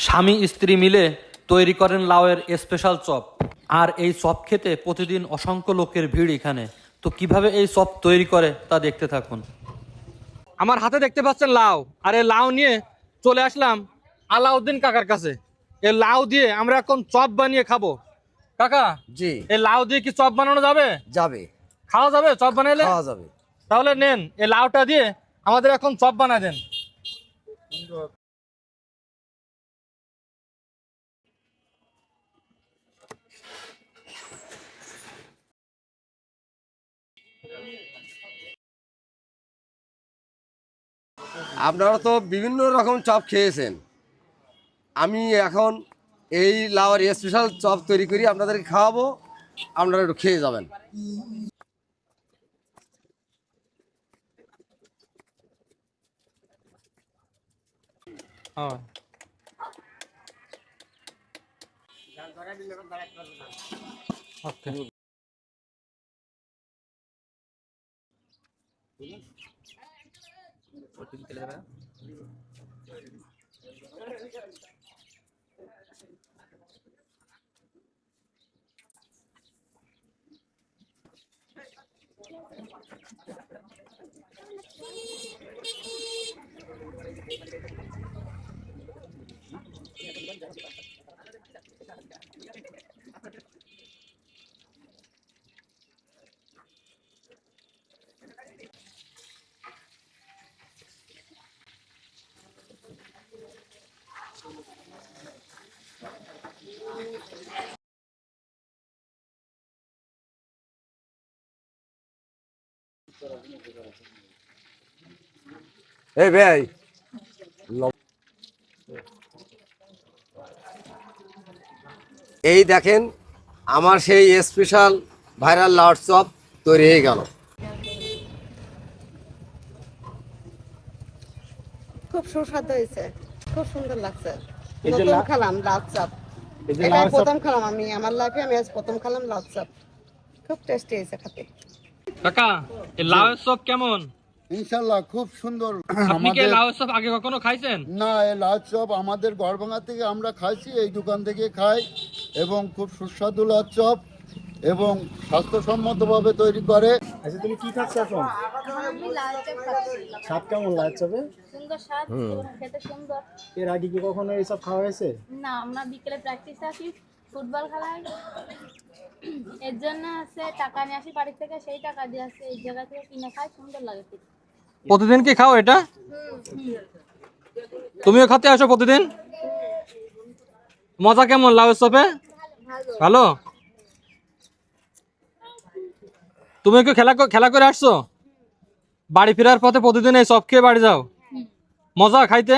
স্বামী স্ত্রী মিলে তৈরি করেন লাউয়ের স্পেশাল চপ। আর এই চপ খেতে প্রতিদিন অসংখ্য লোকের ভিড় এখানে। তো কিভাবে এই চপ তৈরি করে তা দেখতে থাকুন। আমার হাতে দেখতে পাচ্ছেন লাউ, আর এই লাউ নিয়ে চলে আসলাম আলাউদ্দিন কাকার কাছে। এই লাউ দিয়ে আমরা এখন চপ বানিয়ে খাবো। কাকা, জি, এই লাউ দিয়ে কি চপ বানানো যাবে? যাবে, খাওয়া যাবে চপ বানাইলে? খাওয়া যাবে। তাহলে নেন, এই লাউটা দিয়ে আমাদের এখন চপ বানায় দেন। আপনারা তো বিভিন্ন রকম চপ খেয়েছেন। আমি এখন এই লাউয়ের স্পেশাল চপ তৈরি করি, আপনাদেরকে খাওয়াবো, আপনারা একটু খেয়ে যাবেন। হ্যাঁ, ওকে। এই ভাই, এই দেখেন আমার সেই স্পেশাল ভাইরাল লাউর চপ তৈরি হয়ে গেল। খুব সুস্বাদু হয়েছে, খুব সুন্দর লাগছে। নতুন খেলাম লাউ চপ, এটাই প্রথম খেলাম আমি আমার লাইফে, আমি আজ প্রথম খেলাম লাউ চপ। খুব টেস্টি হয়েছে খেতে। কাকা, এই লাউয়ের চপ কেমন? ইনশাল্লাহ খুব সুন্দর। আপনি কি লাউয়ের চপ আগে কখনো খাইছেন? না, এই লাউ চপ আমাদের গড়ভাঙা থেকে আমরা খাইছি, এই দোকান থেকে খাই, এবং খুব সুস্বাদু লাউ চপ এবং স্বাস্থ্যসম্মতভাবে তৈরি করে। আচ্ছা, তুমি কি খাচ্ছ এখন? আমি লাল চপ খাচ্ছি। স্বাদ কেমন লাগছে? সুন্দর স্বাদ এবং খেতে সুন্দর। এর আগে কি কখনো এইসব খাওয়া হয়েছে? না, আমরা বিকেলে প্র্যাকটিসে আসি, ফুটবল খেলায়। এর জন্য আছে টাকা নিয়ে আসি বাড়ি থেকে, সেই টাকা দিয়ে আসে এই জায়গা থেকে কিনে খাই, সুন্দর লাগে খেতে। প্রতিদিন কি খাও এটা? তুমিও খেতে আসো প্রতিদিন? মজা কেমন লাউয়ের চপে? ভালো। তুমি কি খেলা করে আসছো? বাড়ি ফেরার পথে প্রতিদিন এই চপ খেয়ে বাড়ি যাও? মজা খাইতে?